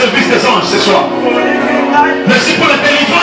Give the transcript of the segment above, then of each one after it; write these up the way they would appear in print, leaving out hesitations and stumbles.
service des anges ce soir. Merci pour la délivrance.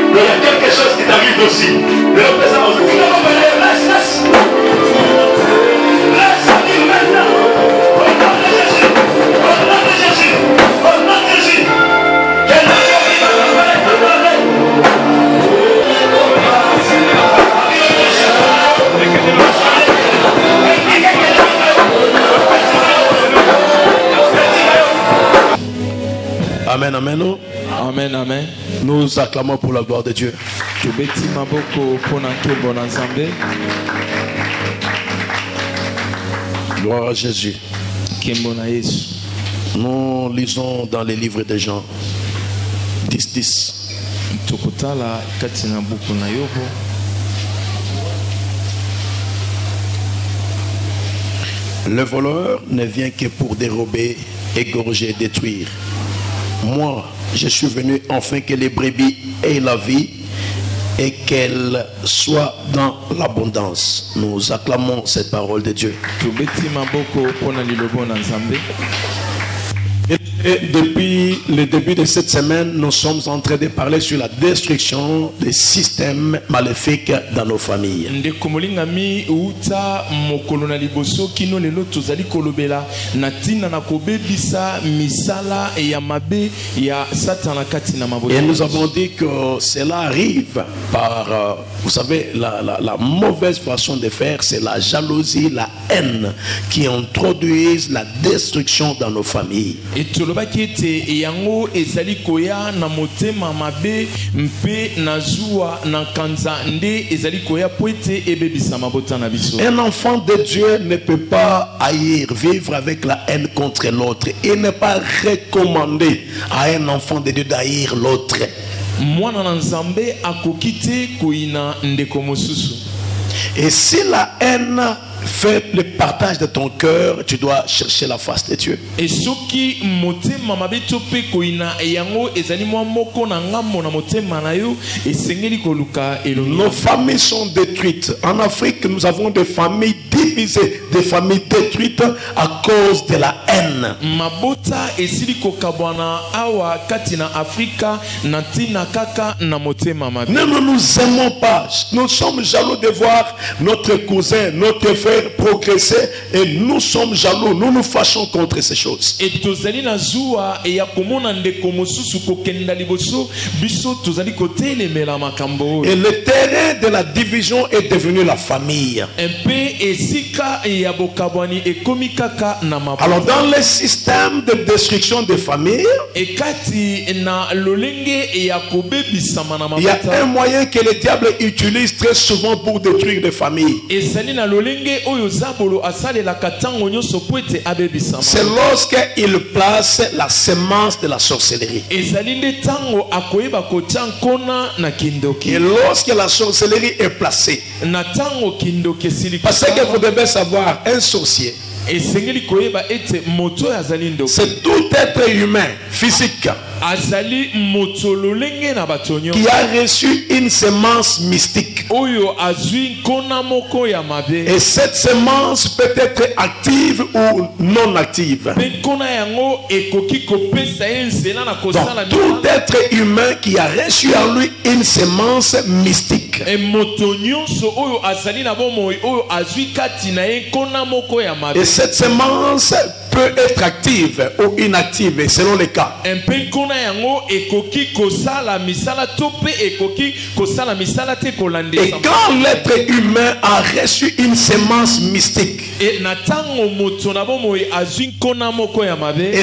Il y a quelque chose qui t'arrive aussi. Mais le président, laisse arrive maintenant. Au nom de Jésus. Au nom de Jésus. Au nom de Jésus. Quel nom qui va t'envoyer. Amen, amen. Amen, amen. Nous acclamons pour la gloire de Dieu. Gloire à Jésus. Nous lisons dans les livres de Jean 10. Le voleur ne vient que pour dérober, égorger, détruire. Moi, je suis venu afin que les brebis aient la vie et qu'elles soient dans l'abondance. Nous acclamons cette parole de Dieu. Et depuis le début de cette semaine, nous sommes en train de parler sur la destruction des systèmes maléfiques dans nos familles. Et nous avons dit que cela arrive par, vous savez, la mauvaise façon de faire, c'est la jalousie, la haine qui introduisent la destruction dans nos familles. Un enfant de Dieu ne peut pas haïr, vivre avec la haine contre l'autre. Il n'est pas recommandé à un enfant de Dieu d'haïr l'autre. Et si la haine fait le partage de ton cœur, tu dois chercher la face de Dieu. Nos familles sont détruites. En Afrique, nous avons des familles divisées, des familles détruites à cause de la haine. Nous ne nous aimons pas. Nous sommes jaloux de voir notre cousin, notre frère progresser et nous sommes jaloux, nous nous fâchons contre ces choses. Et le terrain de la division est devenu la famille. Alors dans le système de destruction des familles, il y a un moyen que le diable utilise très souvent pour détruire des familles. C'est lorsqu'il place la semence de la sorcellerie. Et lorsque la sorcellerie est placée, parce que vous devez savoir, un sorcier, c'est tout être humain, physique, qui a reçu une semence mystique. Et cette semence peut être active ou non active. Donc, tout être humain qui a reçu en lui une semence mystique. Et cette semence peut être active ou inactive selon les cas. Et quand l'être humain a reçu une semence mystique, et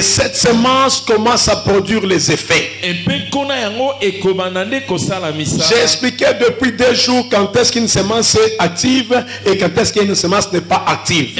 cette semence commence à produire les effets. J'ai expliqué depuis 2 jours quand est-ce qu'une semence est active et quand est-ce qu'une semence n'est pas active.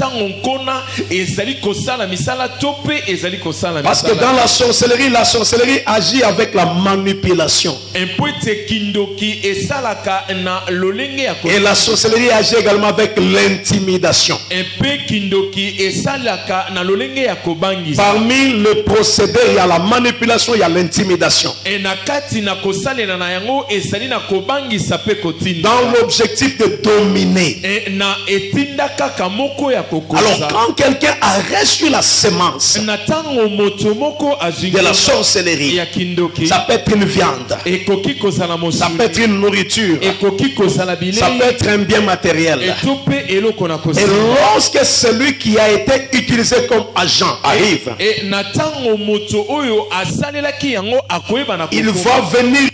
tango nkona ezali kosala misala tope ezali kosala Parce que dans la sorcellerie agit avec la manipulation. empoete kindoki esalaka na lolenge ya Et la sorcellerie agit également avec l'intimidation. empe kindoki esalaka na lolenge ya kobangisa Parmi le procédé, il y a la manipulation, il y a l'intimidation. e na kati na kosalela na yango ezali na kobangisa pe kotinda Dans l'objectif de dominer. e na etinda kaka moko ya Alors kokoza quand quelqu'un a reçu la semence na tango moto moko azwi de la sorcellerie, ya kindoki ça peut être une viande, ekoki kozala ça peut mosuni être une nourriture, ekoki kozala ça peut bilei être un bien matériel. eto mpe eloko na Et kosalela lorsque celui qui a été utilisé comme agent arrive, e na tango moto oyo asalelaki yango akoyeba na il kokoma. va venir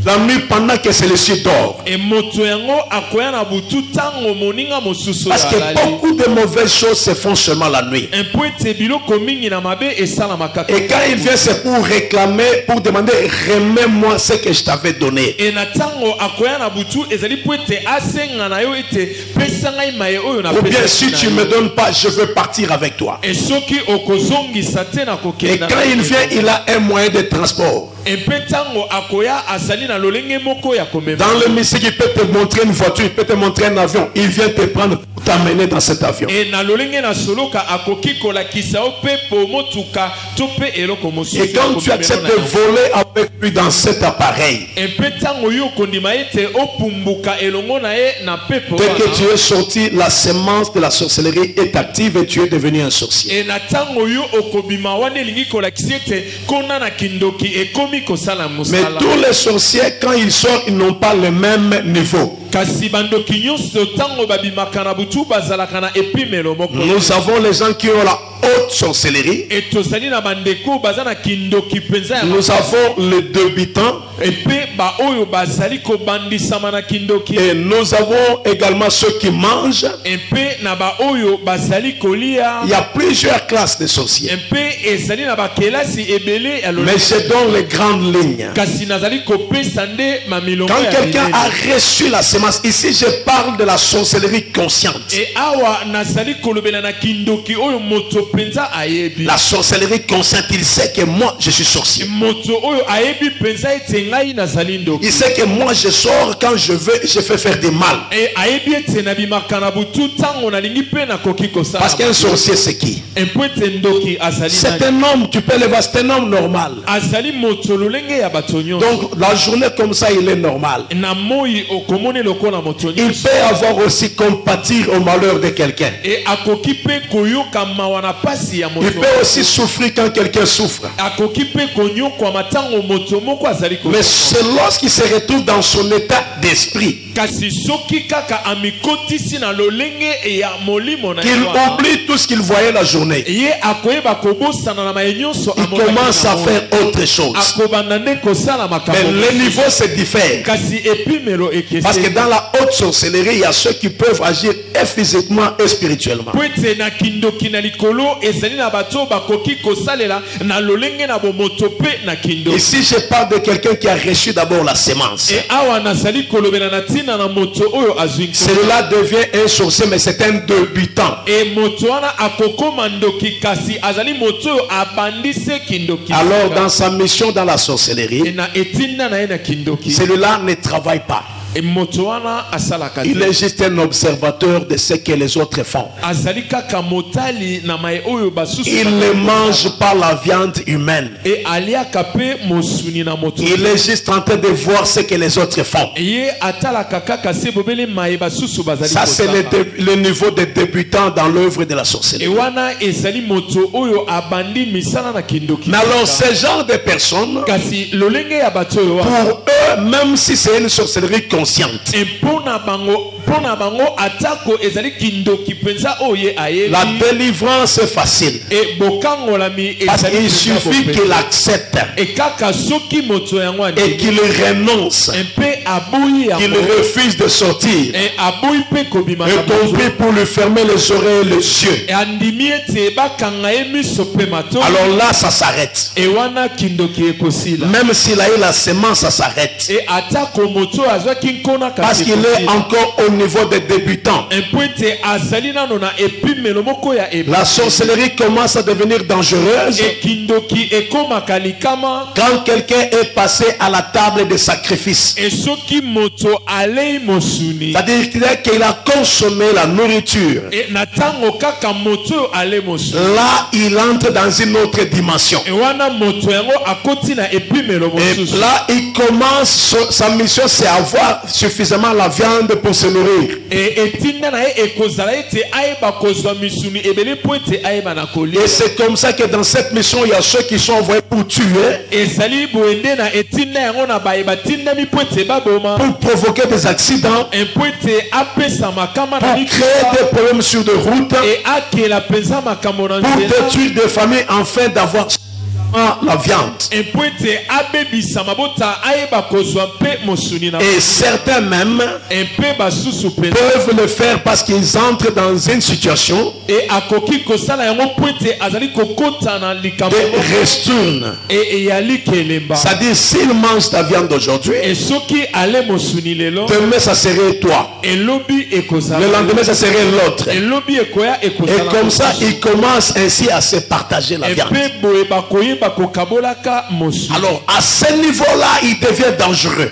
la nuit pendant que celui-ci dort. e moto yango akoya na butu tango moninga mosusu Parce que alali beaucoup de mauvaises choses se font seulement la nuit. mpo ete biloko mingi na mabe esalamaka Et quand il vient, c'est pour réclamer, pour demander, remets-moi ce que je t'avais donné. e na tango akoya na butu ezali mpo ete asenga na yo ete pesa ngai maye oyo na Ou bien si tu ne me donnes pas, je veux partir avec toi. e soki okozongisa te na Et kokenda quand il vient, il a un moyen de transport. e mpe ntango akoya azali na lolenge moko ya komema Dans le mystique, il peut te montrer une voiture, il peut te montrer un avion. Il vient te prendre pour t'amener dans cet avion. e na lolenge na soloka akoki kolakisa yo mpe po motuka to mpe eloko mosusu Et quand tu acceptes de voler avec lui dans cet appareil, e mpe ntango yo okondima ete opumbuka elongo na ye na mpepo dès que wana tu es sorti, la semence de la sorcellerie est active et tu es devenu un sorcier. e na ntango yo okobima wana elingi kolakisa ete kona na kindoki ekomi kosala Mais mosala tous les sorciers, quand ils sortent, ils n'ont pas le même niveau. kasi bandoki nyonso ntango babimaka na butu bazalaka na epimelo moko Nous avons les gens qui ont la haute sorcellerie. e tozali na bandeko baza na kindoki mpenza ya Nous avons les débutants. epe baoyo bazali kobandisama na kindoki Et nous avons également ceux qui mangent. epe na baoyo bazali kolia Il y a plusieurs classes de sorciers. epe ezali na bakelasi ebele ya Mais je donne les grandes lignes. kasi nazali kopesa nde mamilongo Quand ya quelqu'un minene. a reçu la semence, ici je parle de la sorcellerie consciente. e awa nazali kolobela na kindoki oyo moto mpenza ayebi La sorcellerie consciente, il sait que moi je suis sorcier. moto oyo ayebi mpenza ete ngai nazali ndoki Il sait que moi je sors quand je veux, je fais faire du mal. e ayebi ete nabimaka na butu ntango nalingi mpe nakoki kosala Parce qu'un sorcier c'est qui? mpo ete ndoki azali C'est nani? un homme, tu peux le voir, c'est un homme normal. azali moto lolenge ya bato nyonso Donc la journée comme ça, il est normal. na moi okomoni lokola moto Il nyonso peut avoir aussi compatir au malheur de quelqu'un. e akoki mpe koyoka mawa na pasi ya Il moto peut aussi souffrir quand quelqu'un souffre. akoki mpe konyokwama ntango moto moko azali Mais koyoka. c'est lorsqu'il se retrouve dans son état d'esprit kasi soki kaka amikotisi na lolenge ya molimo na qu'il ye wana, oublie tout ce qu'il voyait la journée. ye akoyeba kobosana na maye nyonso Il amonaki commence na à moi. faire autre chose. akobanda nde kosala Mais makambo les niveaux se diffèrent. kasi epimelo Parce que ekese dans la haute sorcellerie, il y a ceux qui peuvent agir et physiquement et spirituellement. po ete na kindoki na likolo ezali na bato bakoki kosalela na lolenge na bomoto mpe na kindoki Ici, je parle de quelqu'un qui a reçu d'abord la semence. e awa nazali kolobela na ntina na moto oyo azwi nkolo. Celui-là devient un sorcier, mais c'est un débutant. e moto wana akokoma ndoki kasi azali moto oyo abandise kindoki Alors, dans sa mission dans la e sorcellerie, na etinda na ye na kindoki celui-là ne travaille pas. e moto wana asalaka Il te est juste un observateur de ce que les autres font. azali kaka motali na maye oyo basusu Il ne mange pas la viande humaine. e aliaka mpe mosuni na moto Il est juste en train de voir ce que les autres font. ye atalaka kaka se bobele maye basusu bazali Ça, c'est kosala. le niveau des débutants dans l'œuvre de la e sorcellerie. wana ezali moto oyo abandi misala na kindoki Mais alors, ce genre de personnes, kasi lolenge ya bato oyo wana, pour eux, même si c'est une sorcellerie consciente, e mpona bango atako ezali kindoki mpenza oyo ye ayebi la délivrance est facile. e bokangolami Parce ezali qu'il mpenza suffit bope. qu'il accepte e kaka soki moto yango et andimi qu'il renonce, mpe aboyi qu'il yango refuse de sortir, e aboyi mpe kobima et na qu'on moto prie pour lui fermer les oreilles et les yeux. e andimi ete bakanga ye miso mpe mato Alors là, ça s'arrête. e wana kindoki ekosila Même s'il a eu la semence, ça s'arrête. e atako moto azwaki nkona Parce kasi qu'il est ekosila. encore au niveau des débutants. La sorcellerie commence à devenir dangereuse quand quelqu'un est passé à la table de sacrifice. C'est-à-dire qu'il a consommé la nourriture. Là, il entre dans une autre dimension. Et là, il commence, sa mission, c'est avoir suffisamment la viande pour se nourrir. Et c'est comme ça que dans cette mission, il y a ceux qui sont envoyés pour tuer, pour provoquer des accidents, pour créer des problèmes sur des routes, pour détruire des familles afin d'avoir la viande. Et certains même peuvent le faire parce qu'ils entrent dans une situation de restourne. C'est-à-dire, s'ils mangent ta viande aujourd'hui, demain ça serait toi, le lendemain ça serait l'autre, et comme ça ils commencent ainsi à se partager la viande. Alors à ce niveau-là, il devient dangereux.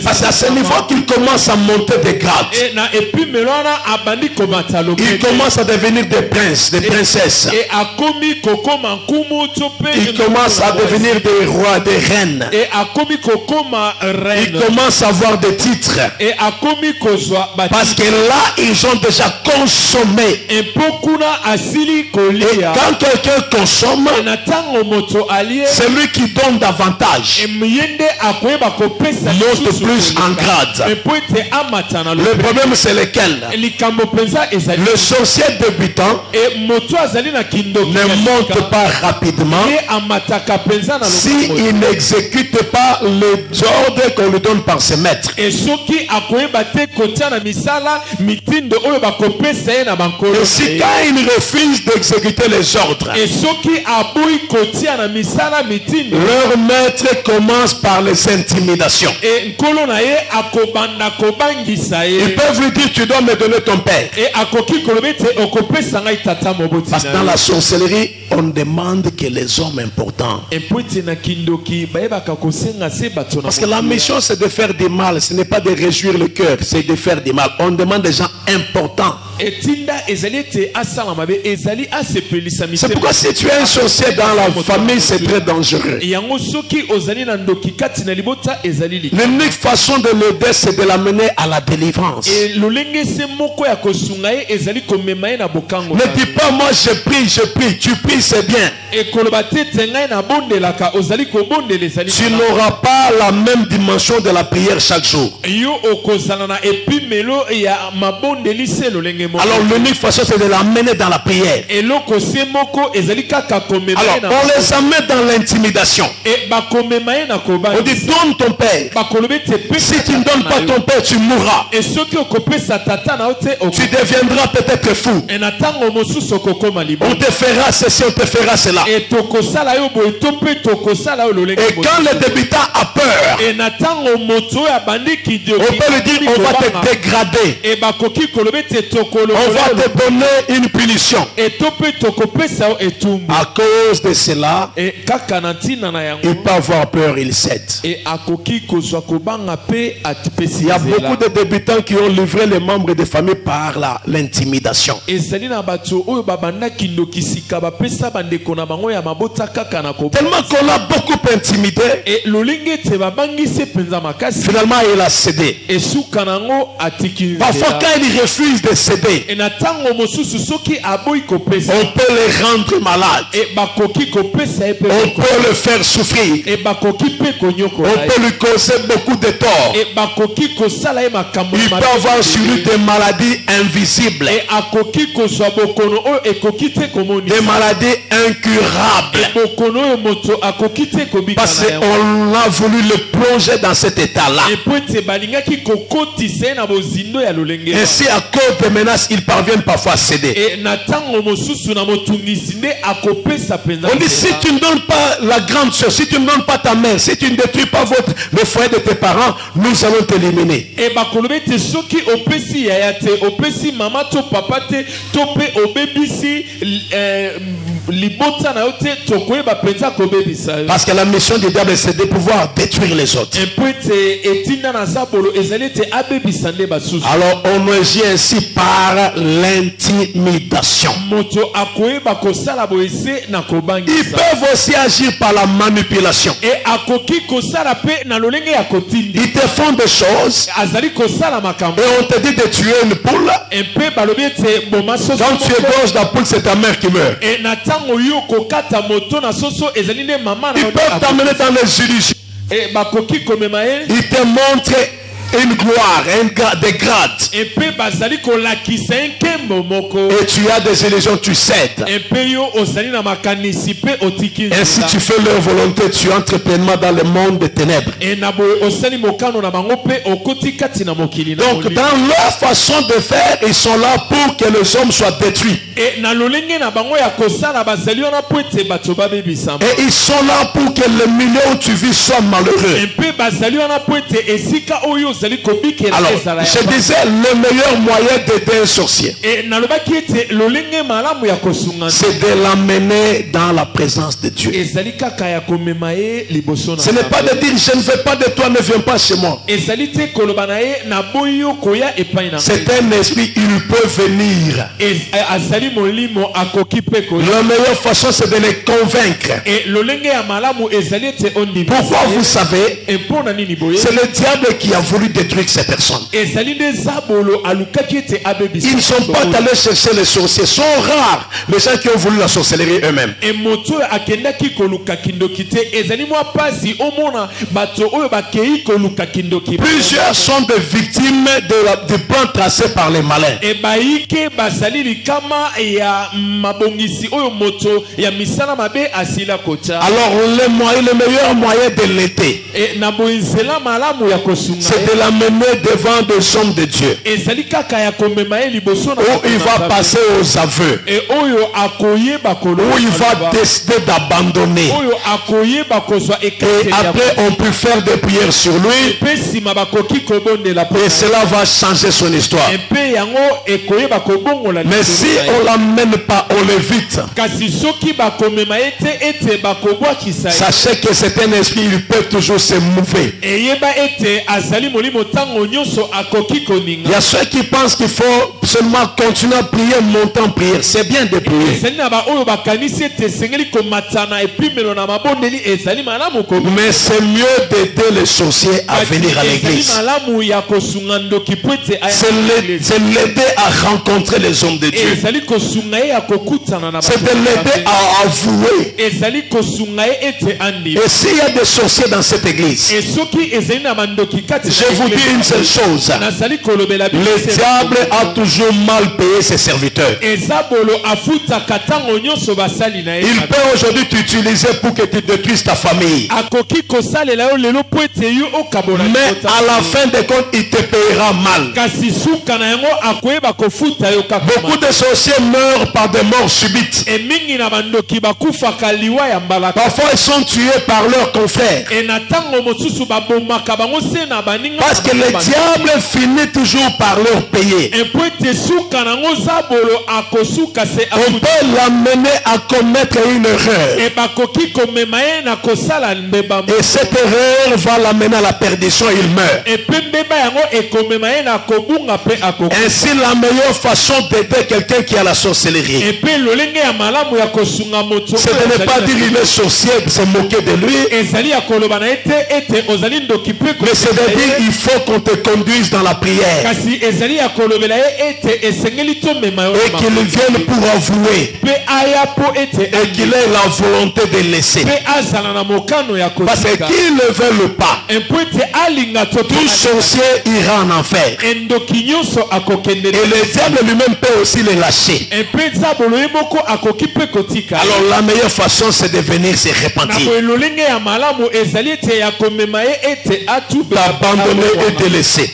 Parce qu'à ce niveau qu'il commence à monter des grades. Il commence à devenir des princes, des princesses. Il commence à devenir des rois, des reines. Il commence à avoir des titres. Parce que là, ils ont déjà consommé. Et quand quelqu'un consomme, c'est lui qui donne davantage, monte plus en grade. Le problème c'est lequel? Le sorcier débutant ne monte pas rapidement s'il n'exécute pas les ordres qu'on lui donne par ses maîtres. Et si quand il refuse d'exécuter les ordres, leur maître commence par les intimidations. Ils peuvent lui dire: tu dois me donner ton père. Parce que dans la sorcellerie, on demande que les hommes importants. Parce que la mission c'est de faire du mal, ce n'est pas de réjouir le cœur, c'est de faire du mal. On demande des gens importants. C'est pourquoi si tu es un sorcier dans la famille, c'est très dangereux. L'unique façon de l'aider, c'est de l'amener à la délivrance. Ne dis pas: moi je prie, tu pries, c'est bien. Tu n'auras pas la même dimension de la prière chaque jour. Alors l'unique façon, c'est de l'amener dans la prière. Alors on les amène dans l'intimidation. On dit: donne ton père. Si tu ne donnes pas ton père, tu mourras. Tu deviendras peut-être fou. On te fera ceci, on te fera cela. Et quand le débutant a peur, on peut lui dire: on va te dégrader, on va te donner une punition. À cause de cela, il peut avoir peur, il cède. Il y a beaucoup de débutants qui ont livré les membres de famille par l'intimidation. Tellement qu'on l'a beaucoup intimidé, finalement il a cédé. Parfois quand il refuse de céder, on peut le rendre malade, on peut le faire souffrir, on peut lui causer beaucoup de tort. Il peut avoir sur lui des maladies invisibles, des maladies incurables, parce qu'on a voulu le plonger dans cet état-là. Ainsi, à cause de maintenant menaces, ils parviennent parfois à céder. On dit, si tu ne donnes pas la grande soeur, si tu ne donnes pas ta mère, si tu ne détruis pas le foyer de tes parents, nous allons t'éliminer. Parce que la mission du diable, c'est de pouvoir détruire les autres. Alors on agit ainsi par l'intimidation. Ils peuvent aussi agir par la manipulation. Ils te font des choses et on te dit de tuer une poule. Quand tu égorges la poule, c'est ta mère qui meurt. Ils peuvent t'amener dans les illusions. Ils te montrent une gloire, des grades. Et tu as des illusions, tu cèdes. Ainsi tu fais leur volonté, tu entres pleinement dans le monde des ténèbres. Donc dans leur façon de faire, ils sont là pour que les hommes soient détruits. Et ils sont là pour que le milieu où tu vis soit malheureux. Alors, je disais, le meilleur moyen d'aider un sorcier, c'est de l'amener dans la présence de Dieu. Ce n'est pas de dire, je ne veux pas de toi, ne viens pas chez moi. C'est un esprit, il peut venir. La meilleure façon, c'est de les convaincre. Pourquoi vous savez, c'est le diable qui a voulu détruire ces personnes. Ils ne sont pas allés chercher les sorciers. Sont rares les gens qui ont voulu la sorcellerie eux-mêmes. Plusieurs sont des victimes du plan tracé par les malins. Alors le meilleur moyen de l'aider, c'est de l'amener devant des hommes de Dieu, où il va passer aux aveux, où il va décider d'abandonner, et après on peut faire des prières sur lui, et cela va changer son histoire. Mais si on l'amène pas, on l'évite, sachez que c'est un esprit, il peut toujours se mouver. Il y a ceux qui pensent qu'il faut seulement continuer à prier, monter en prière. C'est bien de prier, mais c'est mieux d'aider les sorciers à venir à l'église. C'est l'aider à rencontrer les hommes de Dieu. C'est de l'aider à avouer. Et s'il y a des sorciers dans cette église, je vous dis une seule chose, le diable a toujours mal payé ses serviteurs. Il peut aujourd'hui t'utiliser pour que tu détruises ta famille, mais à la fin des comptes il te payera mal. Beaucoup de sorciers meurent par des morts subites. Parfois ils sont tués par leurs confrères, parce que le diable finit toujours par leur payer. On peut l'amener à commettre une erreur, et cette erreur va l'amener à la perdition, il meurt. Ainsi la meilleure façon d'aider quelqu'un qui a la sorcellerie, c'est de ne pas dire il est sorcier, se moquer de lui, mais c'est de dire il faut qu'on te conduise dans la prière, et qu'il vienne pour avouer, et qu'il ait la volonté de laisser, parce que qu'il ne veut le pas, tout sorcier ira en enfer, et le diable lui-même peut aussi les lâcher. Alors la meilleure façon, c'est de venir se repentir, d'abandonner abandonné et délaissé.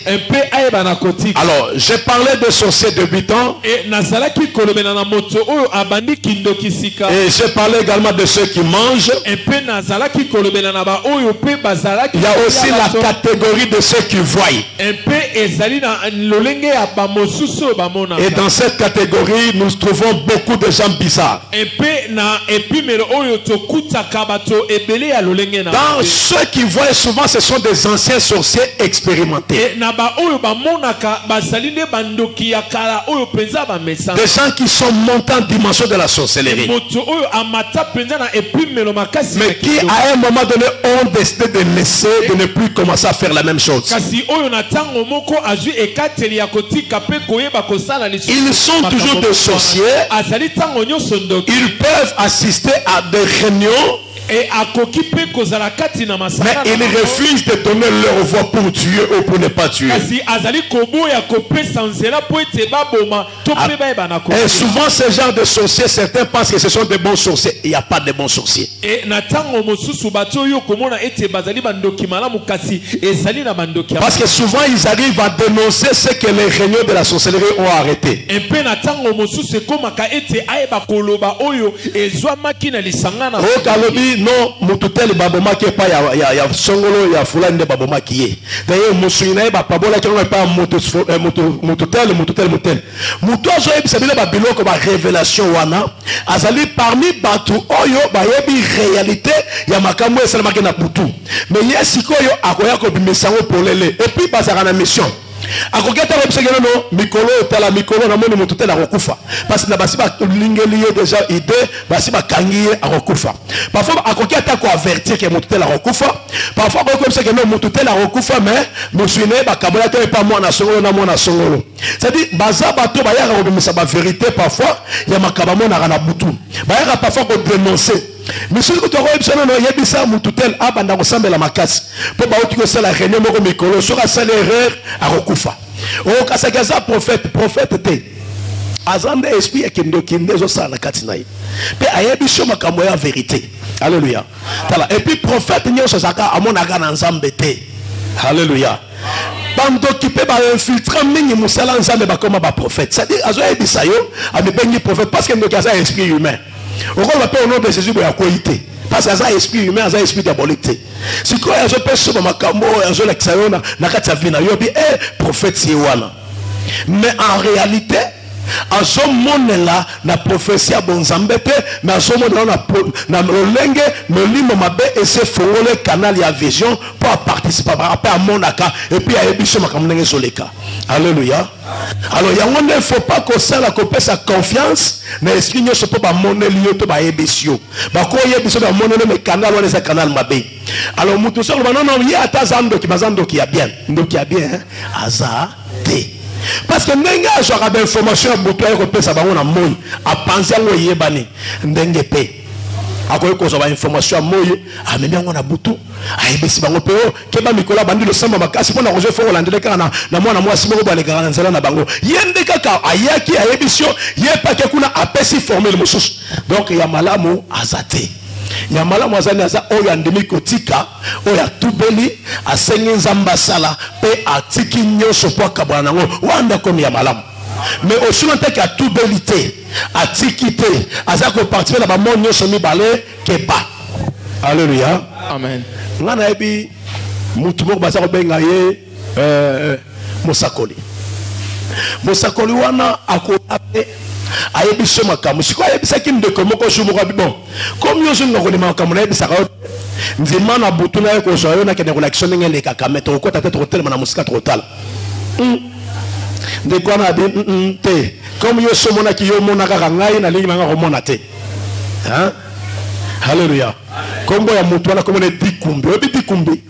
Alors, j'ai parlé de sorciers débutants. Et j'ai parlé également de ceux qui mangent. Il y a aussi la catégorie de ceux qui voient. Et dans cette catégorie, nous trouvons beaucoup de gens bizarres. Dans ceux qui voient, souvent ce sont des anciens sorciers expérimentés. Des gens qui sont montés en dimension de la sorcellerie. Mais qui à un moment donné ont décidé de laisser, de ne plus commencer à faire la même chose. Ils sont toujours des sorciers. Ils peuvent assister à des réunions. Mais ils refusent de donner leur voix pour tuer ou pour ne pas tuer. Et souvent ce genre de sorciers, certains pensent que ce sont des bons sorciers. Il n'y a pas de bons sorciers. Parce que souvent ils arrivent à dénoncer ce que les réunions de la sorcellerie ont arrêté. Non, mututel baboma qui pas ya songolo ya fulani baboma qui est. D'ailleurs musuina ba pabola qui on pas mututel mutozo ebisabile ba biloko ba révélation wana azali parmi batu oyo ba yebi réalité ya makambo esalama ke na butu. Mais yesikoyo akoya ko bimesango polele et puis bazaka na mission. Akoketa websegeno no mikolo tala mikolo na moni mututel akokufa parce na basi ba lingeliye déjà idée basi ba kangiye akokufa. Parfois akoketa ko avertir que mututel akokufa. Parfois ko websegeno mututel akokufa mais musuine ba kabola te pas moi na songolo na moi na songolo. C'est-à-dire baza bato ba yaka ko bimisa ba vérité parfois ya makabamo na kana butu. Ba yaka parfois ko dénoncer. Mais si vous avez besoin de yebisa mututel abanda kosambela makasi po ba uti ko sala réunion moko mikolo soka sala erreur akokufa. O kasakaza prophète te azande esprit ekendo kinde zo sala katinai pe ayebisho makambo ya vérité. Alléluia. Tala et puis prophète nyoso saka amonaka na nzambe te. Alléluia. Bando qui peut infiltrer mingi musala nzambe ba koma ba prophète. C'est-à-dire azo yebisa yo amebengi prophète parce que ndoki aza esprit humain. Au nom de Jésus, il y a quoi? Parce qu'il y a un esprit humain, il y a un esprit diabolique. Si quoi, il y a un péché, il y a un prophète. Mais en réalité, à ce moment-là, la prophétie a bon zambete, mais à ce moment-là, na lolenge, me limo mabe et se font le canal ya vision pour participer à monaka et puis à ébicho makamnenge soleka. Alléluia. Alors il ne faut pas que ça la copie sa confiance, mais esprit ne se peut pas monner lieu to ba ébisio. Ba ko yébisio ba monner le canal ou le canal mabe. Alors mutu so non non il y a tazando qui bazando qui a bien. Donc qui a bien aza te. Parce que nenga j'aurai d'informations à bout à copie ça ba on a moi à penser à yebani ndenge pe. Akoye ko ba information moye amemi ngona butu ayebisi bango pe o keba mikola bandi le samba makasi pona roje fo landele kana na mwana mwasi moko ba le kana nzela na bango yende kaka ayaki ayebisio ye pa ke kuna apesi formel mususu donc ya malamu azate ya malamu azani aza oyo andemi kotika oyo atubeli asengi nzamba sala pe atiki nyoso po kabana ngo wanda komi ya malamu. Mais aussi longtemps qu'il y a tout belité, à tikité, à ça qu'on participe à la mort, nous sommes balés, qui pas. Alléluia. Amen. On a dit, Moutoumok Bazar Bengaye, Mosakoli. Mosakoli, on a accompagné. Ayebi soma kamu siko ayebi sakim de komoko shumo kwa bon comme yo zungo ko ma kamu na yebi saka nzima na butuna yo ko so yo na kene relaction ngene ka kameto ko tata to tellement na musika to tal. De quoi on a dit te comme yo somona ki yo mona ka ngai na lingi nga ko mona te hein. Alléluia. Comme ya mutu na comme ne dikumbi obi dikumbi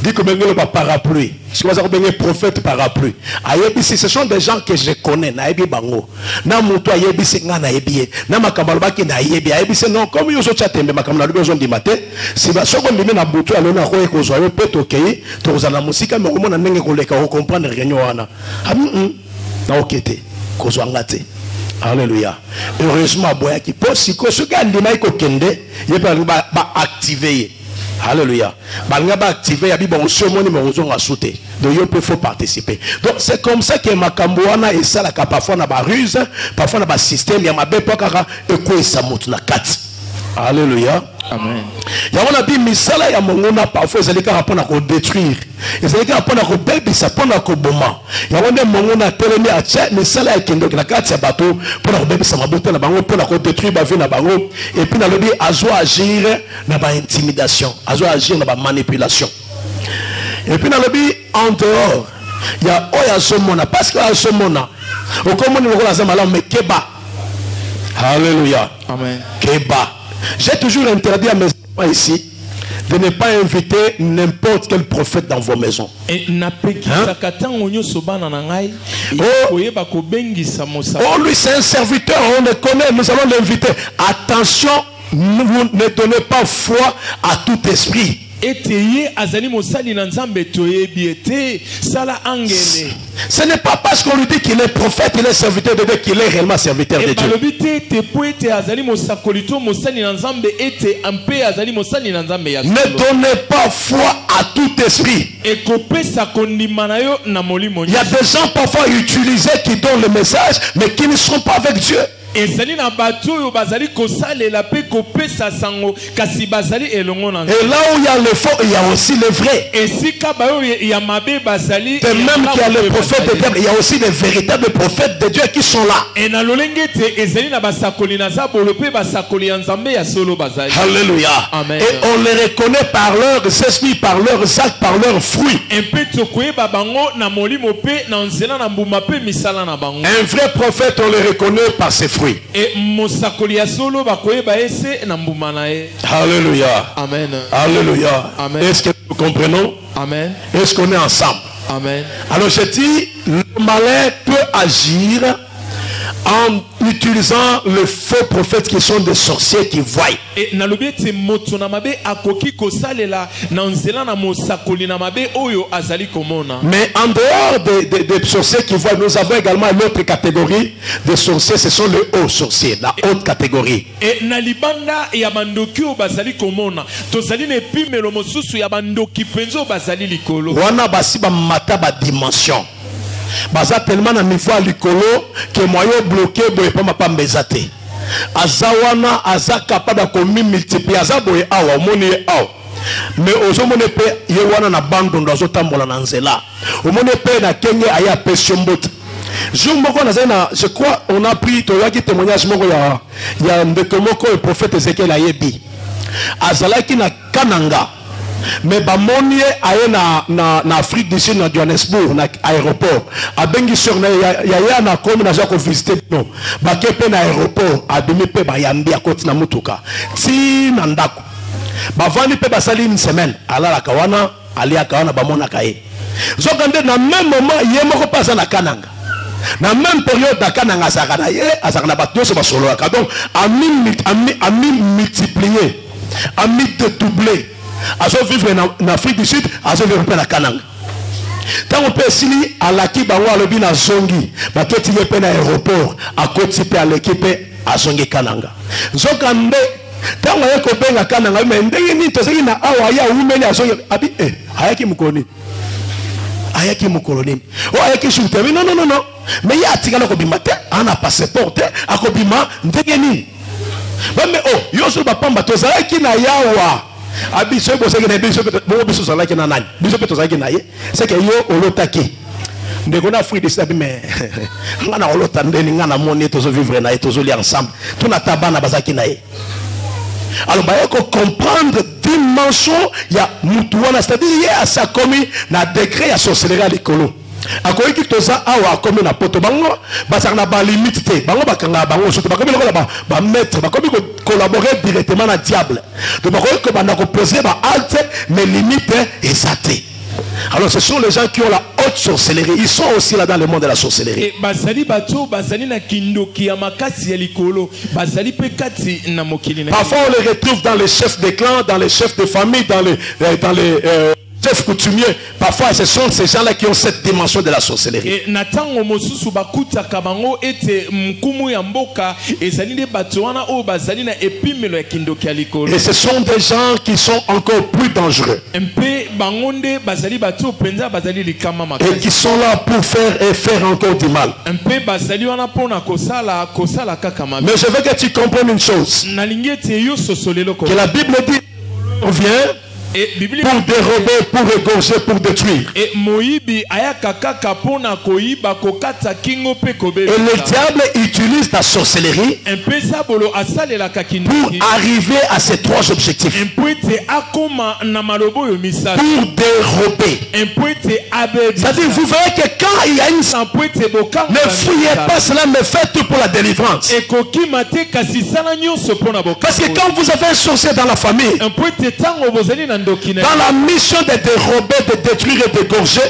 dikumbi ngelo ba parapluie si vous avez un prophète parapluie ayebisi ce sont des gens que je connais na yebi bango na mutu ayebisi nga na yebi na makambalo baki na yebi ayebisi non comme yo so chatembe makamalo bezo ndimate si ba soko ndime na butu alona ko eko zo yo peto kei to za na musika me komona ndenge ko leka ko comprendre renyo wana na okete ko zo ngate. Alléluia. Heureusement boya ki po siko so ga ndima ko kende ye ba activer. Alléluia. Balga ba activer ya bibo so moni mo zonga sauter. Donc il faut participer. Donc c'est comme ça que makamboana et ça la parfois na ba ruse, parfois na ba système ya mabe pokaka e ko esa mutu na kati. Alléluia. Amen. Ya wana bi misala ya mongona parfois ezalika rapona ko détruire. Ezalika rapona ko bebisa pona ko boma. Ya wana mongona telemi acha misala ya kendo na kati ya bateau pona ko bebisa maboto na bango pona ko détruire ba vie na bango et puis na lobi azo agir na ba intimidation, azo agir na ba manipulation. Et puis na lobi en dehors ya oya somona parce que asomona okomoni ngola za malamu mais keba. Alléluia. Amen. Keba. J'ai toujours interdit à mes enfants ici de ne pas inviter n'importe quel prophète dans vos maisons. Hein? Oh, lui c'est un serviteur, on le connaît, nous allons l'inviter. Attention, vous ne donnez pas foi à tout esprit. Ce n'est pas parce qu'on lui dit qu'il est prophète, il est serviteur de Dieu, qu'il est réellement serviteur de Dieu. Ne donnez pas foi à tout esprit. Il y a des gens parfois utilisés qui donnent le message, mais qui ne sont pas avec Dieu. Et là où il y a le faux, il y a aussi le vrai. Et même qu'il y a les prophètes de Dieu, il y a aussi les véritables prophètes de Dieu qui sont là. Alléluia. Amen. Et on les reconnaît par leurs esprits, par leurs actes, par leurs fruits. Un vrai prophète, on le reconnaît par ses fruits. Alléluia. Amen. Alléluia. Amen. Est-ce que nous comprenons? Amen. Est-ce qu'on est ensemble? Amen. Alors je dis, le malin peut agir en utilisant les faux prophètes qui sont des sorciers qui voient. Mais en dehors des sorciers qui voient, nous avons également une autre catégorie de sorciers, ce sont les hauts sorciers, la haute catégorie. Wana basi ba mata ba dimension. Baza tellement na niveau à l'icolo que moyen bloqué boye pas ma pas mbezate. Azawana aza capable de multiplier aza boye awa moni awa. Mais ozomone pe yewana na bando ndazo tambola na nzela. Omone pe na kenge aya peshombot. Je crois on a pris toyaki témoignage moko ya ndekomoko le prophète Ézéchiel ayebi. Azalaki na Kananga. Mais bamonie aye na Afrique du Sud, na Johannesburg, na aéroport. Abengi sur na ya na komi na jako visiter no. Ba kepe na aéroport, abimi pe ba yambi akoti na mutuka. Ti na ndako. Ba vandi pe basali une semaine. Ala la kawana, ali akawana bamona kaye. Zokande na même moment yemoko pasa na Kananga. Na même période na Kananga sakana ye, asakana batyo so basolo ka. Donc a multiplier, a dédoubler. Azo vivre en Afrique du Sud, azo vivre na Kananga. Tant on peut sili à la kibawa alobi na zongi, ba toti yepe na aéroport, a koti pe à l'équipe a zongi Kananga. Zokande tant on yeko benga Kananga, mais ndenge ni tozeki na awa ya umeli azongi abi ayaki mukoni. Ayaki mukoloni. O ayaki shute, mais non. Mais ya tigala ko bimate, ana passeport, akobima ndenge ni. Mais yo so ba pamba tozaki na yawa. Abi so bo seki na biso biso zalaki na nani biso peto zalaki na ye c'est que yo olotaki ndeko na Afrique de mais ngana olota ndeni ngana moni tozo vivre na ye tozo li ensemble tout na tabana bazaki na ye. Alors ba ko comprendre dimension ya mutu wana, c'est-à-dire ye asa komi na décret ya sorcellerie à l'écolo. Akoyi ki toza awa komi na poto bango basaka na ba limite te bango bakanga bango surtout bakomi lokola ba maître bakomi ko collaborer directement na diable. Donc bakoyi ko banda ko poser ba halte mais limite exacte. Alors ce sont les gens qui ont la haute sorcellerie, ils sont aussi là dans le monde de la sorcellerie. Parfois on les retrouve dans les chefs de clan, dans les chefs de famille, dans les chefs coutumiers, parfois ce sont ces gens-là qui ont cette dimension de la sorcellerie. Et natango mosusu bakutaka bango ete mkumu ya mboka ezali nde bato wana oyo bazali na epimelo ya kindoki ya likolo. Et ce sont des gens qui sont encore plus dangereux. Mpe bango nde bazali bato penza bazali likama makasi. Et qui sont là pour faire encore du mal. Mpe bazali wana pona kosala kaka mabe. Mais je veux que tu comprennes une chose. Nalingi ete yo sosolelo ko. Que la Bible dit on vient pour dérober, pour égorger, pour détruire. Et Moïbi ayaka kaka pona koyiba kokata kingo pe kobe. Et le diable utilise la sorcellerie mpesa bolo asalela ka pour kindoki. arriver à ces trois objectifs. Mpete akoma na malobo yo misala. Pour dérober. Mpete abebi. C'est-à-dire, vous voyez que quand il y a une... mpete bokanga. Ne fouillez pas cela, mais faites tout pour la délivrance. Ekoki mate kasi sala nyonso pona bokanga. Parce que quand vous avez un sorcier dans la famille, mpete tango bozali na ndokina. dans la mission de dérober, de détruire et d'égorger,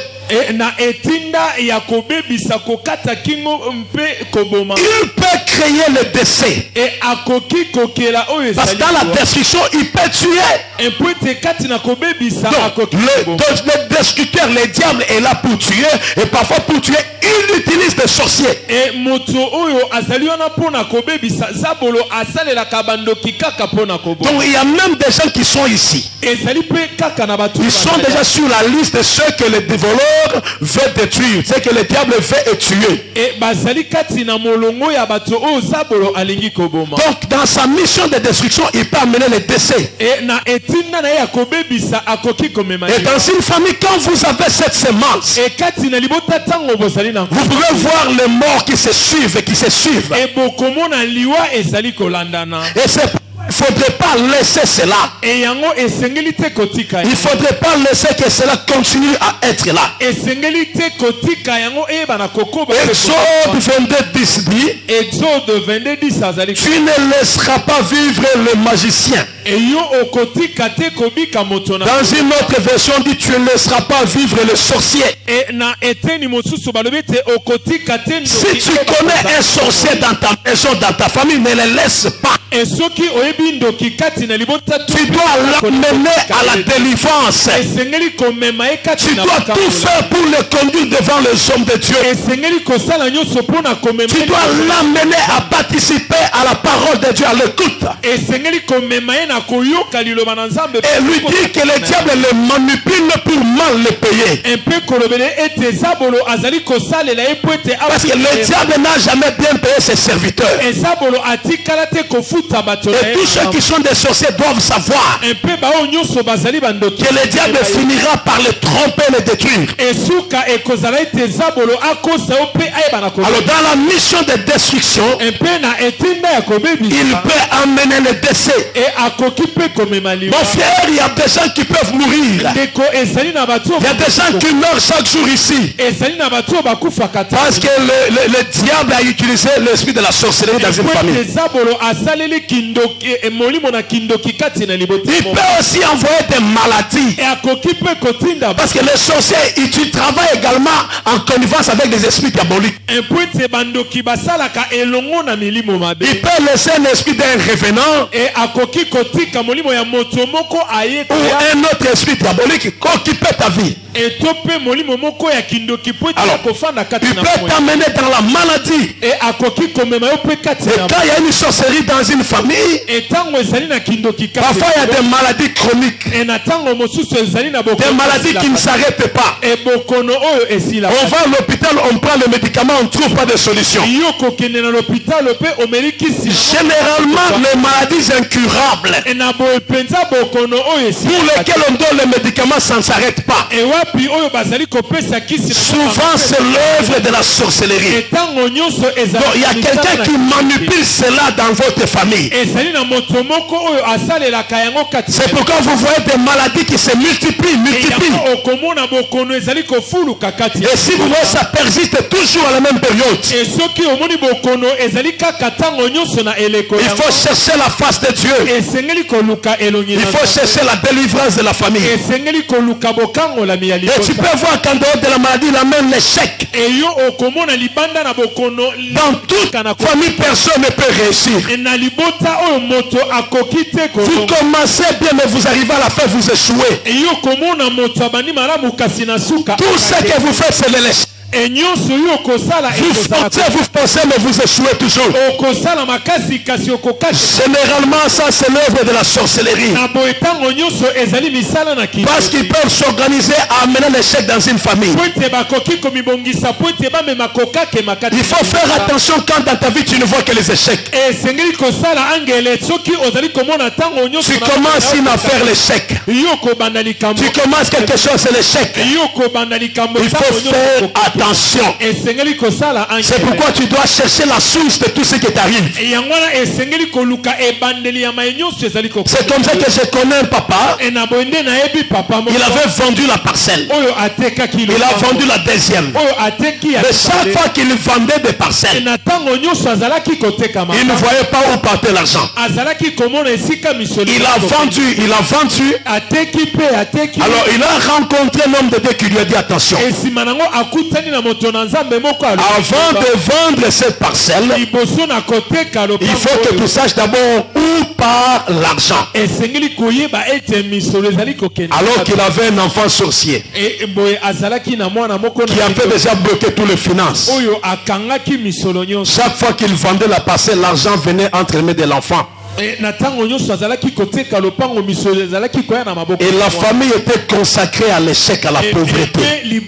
na etinda ya kobebisa kokata kingo mpe koboma. il peut créer le décès. Et akoki kokela oyo Parce que dans la destruction, il peut tuer. mpete kati na kobebisa Donc, akoki le destructeur, le diable est là pour tuer. Et parfois pour tuer, il utilise des sorciers. et moto oyo azali wana pona kobebisa zabolo asalela kabandoki kaka pona koboma. Donc il y a même des gens qui sont ici. ezali pe kaka na bato Ils sont déjà sur la liste de ceux que le voleur veut détruire, ceux que le diable veut et tuer. et bazali kati na molongo ya bato oyo zabolo alingi koboma. Donc dans sa mission de destruction, il peut amener le décès. et na etinda na ye ya kobebisa akoki komema. Et dans une famille, quand vous avez cette semence, et kati na libota tango bozali na vous pouvez voir les morts qui se suivent et qui se suivent. et bokomona liwa ezali kolandana. Et c'est il ne faudrait pas laisser cela. et yango esengeli te kotika Il ne faudrait pas laisser que cela continue à être là. esengeli te kotika yango eyebana kokoba. Exode 22:10 dit, Exode 22:10 azali. tu ne laisseras pas vivre le magicien. et yo okotika te kobika moto na. Dans une autre version dit, tu ne laisseras pas vivre le sorcier. et na eteni mosusu balobi te okotika te. Si tu connais un sorcier dans ta maison, dans ta famille, ne le laisse pas. et soki oyebi ndoki kati na libota Tu dois l'amener à la délivrance. esengeli komema ye kati Tu na dois tout faire pour le conduire devant les hommes de Dieu. esengeli kosala nyonso mpona komema. Tu dois l'amener à participer à la parole de Dieu, à l'écoute. esengeli komema ye na koyoka liloba na nzambe. Et lui dit que le diable le manipule pour mal le payer. mpe kolobele ete zabolo azali kosalela ye po ete Parce que le diable n'a jamais bien payé ses serviteurs. ezabolo atikala te kofuta bato na Et tous ceux qui sont des sorciers doivent savoir mpe bao nyonso bazali bandoki. que le diable finira par les tromper et les détruire. esuka ekozala ete zabolo akosa yo mpe ayebana Alors dans la mission de destruction, mpe na etinda ya il kobebisa peut amener le décès. e akoki mpe komema liwa. Mon frère, il y a des gens qui peuvent mourir. ndeko ezali na bato Il y a des gens qui meurent chaque jour ici. ezali na bato bakufaka te. Parce que le diable a utilisé l'esprit de la sorcellerie dans une famille. ete zabolo asaleli kindoki molimo na kindoki kati na libota. Il peut aussi envoyer des maladies. e akoki mpe kotinda Parce que les sorciers, ils travaillent également en connivence avec des esprits diaboliques. mpo ete bandoki basalaka elongo na milimo mabe. Il peut laisser l'esprit d'un revenant e akoki kotika molimo ya moto moko aye ou un autre esprit diabolique occuper ta vie. eto mpe molimo moko ya kindoki po ete Alors, kofanda kati il na peut moi. t'amener dans la maladie. e akoki komema yo mpe kati Et na quand il y a une sorcellerie dans une famille, etango ezali na kindoki kati. parfois il y a des maladies chroniques, e na ntango mosusu ezali na des maladies qui ne s'arrêtent pas. e bokono oyo esila. On va à l'hôpital, on prend le médicament, on ne trouve pas de solution. yo kokende na lopitalo mpe omeli kisi. Généralement, les maladies incurables e na boye mpenza bokono oyo pour esila. lesquelles on donne le médicament, ça ne s'arrête pas. e wapi oyo bazali kopesa kisi. Souvent, c'est l'œuvre de la sorcellerie. etango nyonso Donc, ezali. il y a quelqu'un qui manipule cela dans votre famille. ezali na moto moko oyo asalelaka yango kati. C'est pourquoi vous voyez des maladies qui se multiplient, multiplient. yango okomona bokono ezali kofuluka kati. Et si vous voyez, ça persiste toujours à la même période. e soki omoni bokono ezali kaka ntango nyonso na eleko Il yango. faut chercher la face de Dieu. esengeli koluka elongi Il na faut Nzambe. chercher la délivrance de la famille. esengeli koluka bokango la miya ya Et tu libota. peux voir qu'en dehors de la maladie, il amène l'échec. Eyo okomona libanda na bokono Dans toute famille, personne ne peut réussir. na libota oyo moto akoki te Vous ko. commencez bien, mais vous arrivez à la fin, vous échouez. Eyo komona moto abani malamu kasi na suka. Tout ce que vous faites, c'est de l'échec. Enyonso yo kosala Vous forcez, mais vous échouez toujours. okosala makasi kasi okokasi. Généralement, ça, c'est l'œuvre de la sorcellerie. Na boetango nyonso ezali misala na ki. Parce qu'ils peuvent s'organiser à amener l'échec dans une famille. Poete bakoki komibongisa poete bamema kokake makati. Il faut faire attention quand dans ta vie tu ne vois que les échecs. Esengeli kosala angele soki ozali komona tango nyonso. Tu commences une affaire l'échec. Yo kobanda likambo. Tu commences quelque chose, c'est l'échec. Yo kobanda likambo. Il faut faire attention. Esengeli kosala angele. C'est pourquoi tu dois chercher la source de tout ce qui t'arrive. Yangwana esengeli koluka ebandeli ya mayenyoso ezali ko. C'est comme ça que je connais un papa. Na boende na ebi papa mo. Il avait vendu la parcelle. Oyo ateka kilo. Il a vendu la deuxième. Oyo ateki ya. Mais chaque fois qu'il vendait des parcelles, na tango nyonso azalaki koteka ma. il ne voyait pas où partait l'argent. Azalaki komona esika misolo. Il a vendu. Ateki pe ateki. Alors il a rencontré un homme de Dieu qui lui a dit attention. Esimanango akutani na moto na nzambe moko alo. Avant de vendre cette parcelle, liboso na koteka lo. Il faut que tu saches d'abord où part l'argent. Esengeli koyeba ete misolo ezali kokende. Alors qu'il avait un enfant sorcier E boye azalaki na mwana moko na. qui avait déjà bloqué toutes les finances. Oyo akangaki misolo nyonso. Chaque fois qu'il vendait la parcelle, l'argent venait entre les mains de l'enfant. Et la famille était consacrée à l'échec, à la pauvreté. Il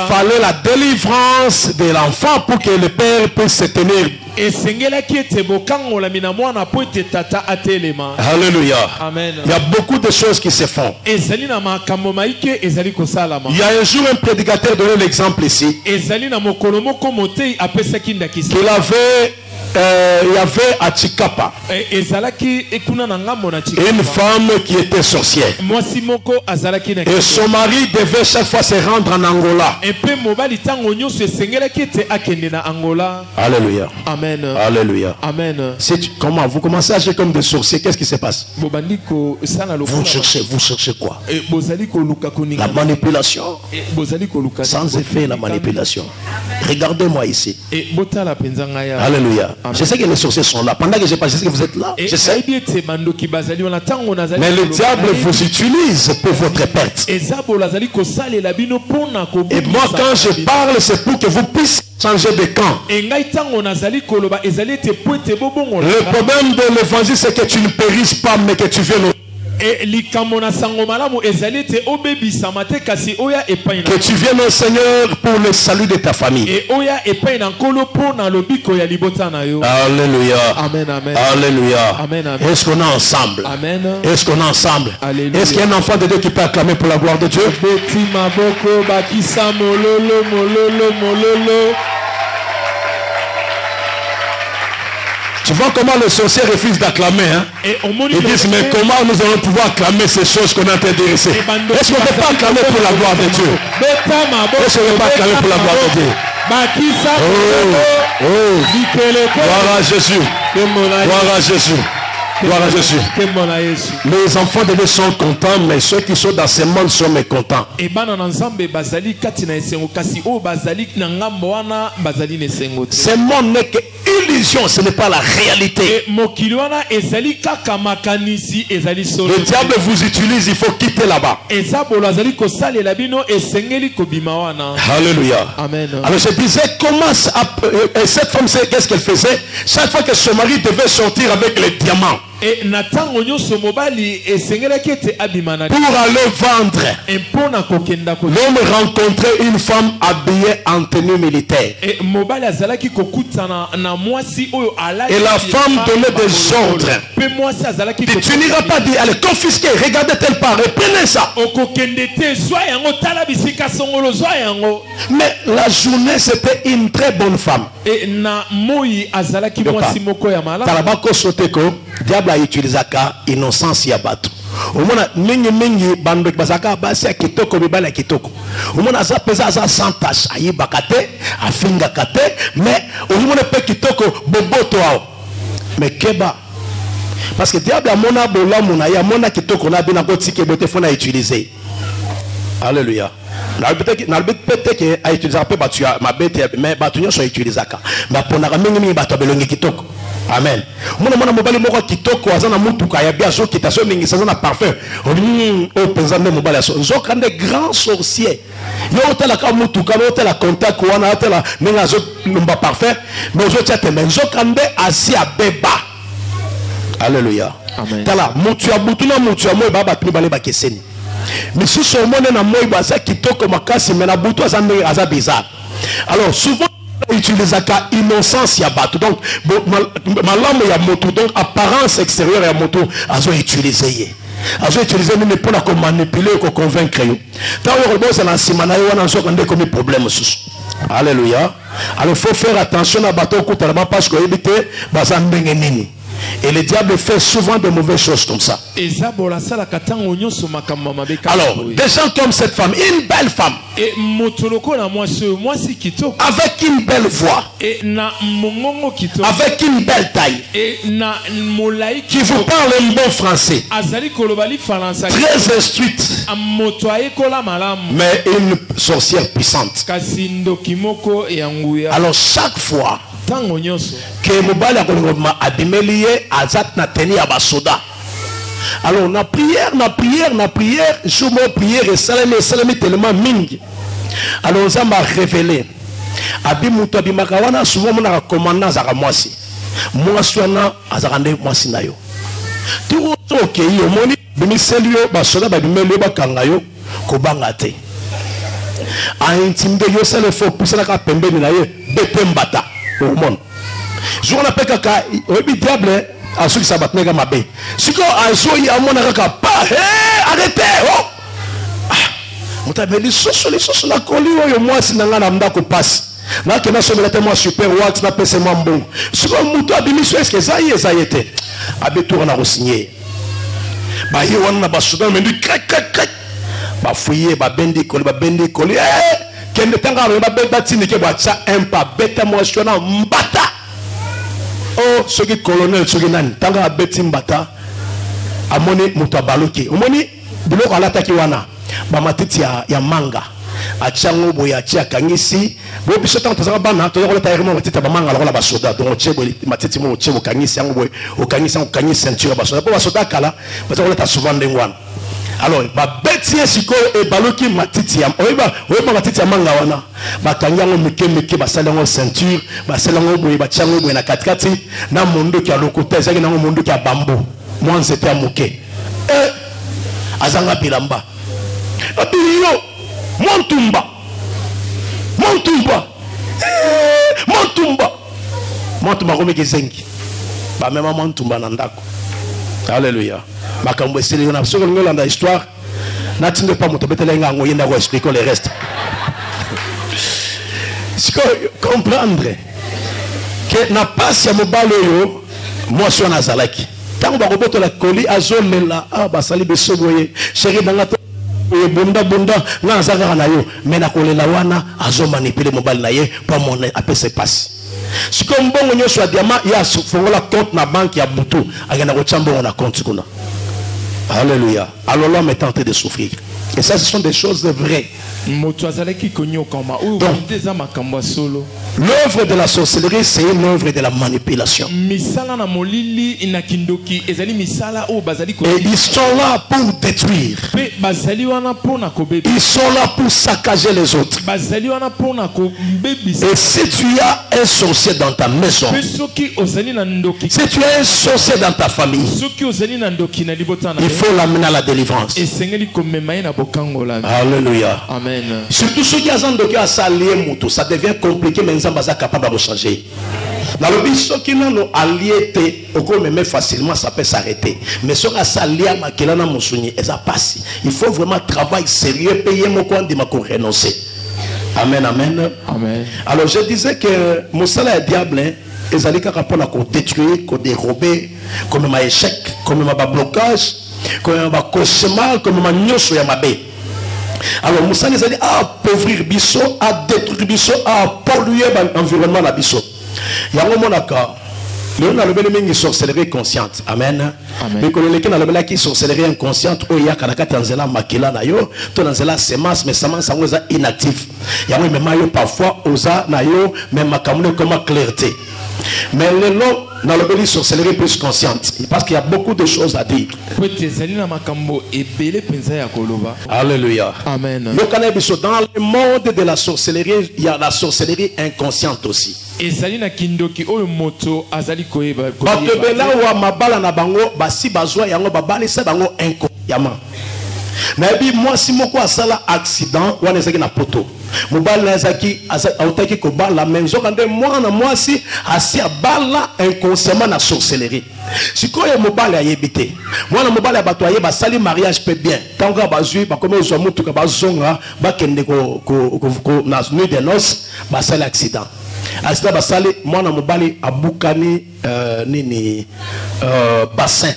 fallait la délivrance de l'enfant pour que le père puisse se tenir. Alléluia. Amen. Il y a beaucoup de choses qui se font. Il y a un jour un prédicateur donnait l'exemple ici. Il y avait à Chikapa une femme qui était sorcière. Et son mari devait chaque fois se rendre en Angola. Alléluia. Amen. Alléluia. Amen. Comment vous commencez à agir comme des sorciers? Qu'est-ce qui se passe? Vous cherchez quoi? La manipulation. Sans effet, la manipulation. Regardez-moi ici. Alléluia. Je sais que les sorciers sont là. Pendant que je passe, je sais que vous êtes là. Je sais. Mais le diable vous utilise pour votre perte. Et moi, quand je parle, c'est pour que vous puissiez changer de camp. Le problème de l'évangile, c'est que tu ne périsses pas, mais que tu viennes au... Que tu viennes au Seigneur pour le salut de ta famille. Alléluia. Amen, amen. Alléluia. Amen, amen. Est-ce qu'on est ensemble? Amen. Est-ce qu'on est ensemble? Alléluia. Est-ce qu'il y a un enfant de Dieu qui peut acclamer pour la gloire de Dieu? Tu vois comment les sorciers refusent d'acclamer, hein? Ils disent, mais comment nous allons pouvoir acclamer ces choses qu'on a fait dire ici? Est-ce qu'on ne peut pas acclamer pour la gloire de Dieu? Est-ce qu'on ne peut pas acclamer pour la gloire de Dieu? Gloire à Jésus. Gloire à Jésus. Gloire à Jésus. Les enfants de Dieu sont contents, mais ceux qui sont dans ce monde sont mécontents. Ce monde n'est qu'illusion, ce n'est pas la réalité. Le diable vous utilise, il faut quitter là-bas. Alléluia. Amen. Alors je disais, comment cette femme, qu'est-ce qu'elle faisait? Chaque fois que son mari devait sortir avec les diamants pour aller vendre, l'homme rencontrait une femme habillée en tenue militaire. Et la femme donnait des ordres. Tu n'iras pas dire, allez, confisquez, regardez telle part, prenez ça. Mais la journée, c'était une très bonne femme. Diable a utilisé innocence ya batu. Omona mingi bando bazaka basi ya kitoko bibala ya kitoko. Omona asa pesa asa sans tache ayibaka te, afingaka te, mais omona pe kitoko boboto ao. Mais keba Parce que diable a mon abola mona ya mona kitoko na bina ko tike bote fona utiliser. Alléluia. Peut-être que à utiliser un peu tu as ma bête mais batunya so utiliser ka. Ma pona ka mingi bato belongi kitoko. Amen. Mona mobali moko kitoko azana mutuka ya biazo kitation mingi sana parfum. O pensando mobali so nzoka des grands sorciers. Yo tela ka mutuka yo tela contact wana tela ninga zo lumba parfum mais zo tete nzoka nde asia beba. Alléluia. Amen. Tala mutu ya butuna mutu ya moyo baba tuni bale bakeseni. Mais si ce monde na moyo baza kitoko makasi mais na butu azambe aza bizarre. Alors souvent on utilise la innocence ya bato donc malamu ya moto donc apparence extérieure ya moto azo utiliser même pour la manipuler ko convaincre yo. Tant yo bosa na simana yo wana nsoka nde comme problème sous. Alléluia. Alors faut faire attention à bato ko tellement parce que ebité baza ndenge nini. Et le diable fait souvent de mauvaises choses comme ça. Alors, des gens comme cette femme, une belle femme, avec une belle voix, avec une belle taille, qui vous parle un bon français, très instruite, mais une sorcière puissante. Alors, chaque fois que mobali akolingoma abimeliye azat na teni ya basoda. Alors na prière je me prière et salami tellement mingi. Alors ça m'a révélé abimuto abimakawana souvent mona commandant zaka mwasi wana azakande mwasi na yo tiro toke yo moni bimiselio basoda babimeliyo bakanga yo kobanga te a intimide yo sele fo pusana ka pembeni na ye bete mbata au monde. Je ne sais pas si diable a su que ça va tenir ma baie. Si qu'on a joué à mon arrêt, arrêtez! On t'a dit, les sauces, la colie, moi, si n'a pas de passe. Là, que n'a pas moi super wax, n'a pas c'est moi bon. Si on mouton a bimi, est-ce que ça y est, ça y était? Abetour, on a re-signé. Bah, y on a pas soudain, mais du crac. Bah, fouillé, bah, bendi, collé. Kende tanga ba beta tini ke ba tsa impa beta motiona mbata. Oh ce qui colonel ce qui nan tanga beti mbata amoni muto baloki. Omoni biloko alata ki wana ba matiti ya manga. Achango boya chia kangisi bo biso tant tazanga bana to yokola tayirimo matiti ba manga lokola ba soda donc chebo matiti mo chebo kangisi yango boy o kangisi ceinture ba soda ba soda kala ba yokola ta souvent ndengwana. Alors, ba betie siko e baloki matiti ya oiba matiti ya manga wana ba kanyango mike ba salango ceinture ba salango boye ba chango boye na katikati na mondo ki alokota ezaki na mondo ki ya bambo moi c'était à moke azanga bilamba abiriyo montumba kome kizengi ba mema montumba na ndako. Alléluia. Makambo eseli na soko ngolo na histoire n'attendez pas moto betele ngango yenda ko expliquer le reste. Si comprendre que na passe ya mobalo yo moi so na zalaki tango ba roboto la koli azolela basali besoboye chéri nanga to bunda na zaka na yo mais na kolela wana azo manipuler mobile na ye pour mon apese passe. Si comme bon nyo so diamant ya fongola compte na banque ya butu agenda ko chambo na compte kuna. Alléluia. Alors l'homme est tenté de souffrir. Et ça, ce sont des choses vraies. Donc, l'œuvre de la sorcellerie, c'est une œuvre de la manipulation. Et ils sont là pour détruire. Ils sont là pour saccager les autres. Et si tu as un sorcier dans ta maison, si tu as un sorcier dans ta famille, il faut l'amener à la délivrance. Alléluia. Amen. Surtout ceux qui ont s'allier, ça devient compliqué, mais ils sont capables de changer. Dans le but, ceux qui n'ont allié, même facilement, ça peut s'arrêter. Mais ceux qui ont s'allié, il faut vraiment travailler sérieux, payer mon compte, de renoncer. Amen, amen. Amen. Alors je disais que Moussala est diable, ils allaient pour détruire, pour dérober, comme un échec, comme un blocage, comme un cauchemar, comme un nyoso yamabe. Alors Moussa les a dit à appauvrir biso, à détruire biso, à polluer l'environnement la biso. Yango monaka Nous avons une sorcellerie consciente. Amen. Mais quand on a une sorcellerie inconsciente, il y a un makila na yo, to nanzela semence, mais semence est inactif. Il y a même parfois osa na yo, même makamune comme clarté. Mais le nom dans le sorcellerie plus consciente, parce qu'il y a beaucoup de choses à dire. Alléluia. Amen. Dans le monde de la sorcellerie, il y a la sorcellerie inconsciente aussi. Mais moi si moko asala accident wana ezaki na poto mobali na ezaki autaki ko bala menzo kande mwana mwasi asi abala inconsciemment na sorcellerie sikoyo mobali ayebite mwana mobali abato ayeba sali mariage peut bien tango bazui ba comme zo mutuka bazonga bakende ko na nuit de noces basali accident basali mwana mobali abukani nini bassin.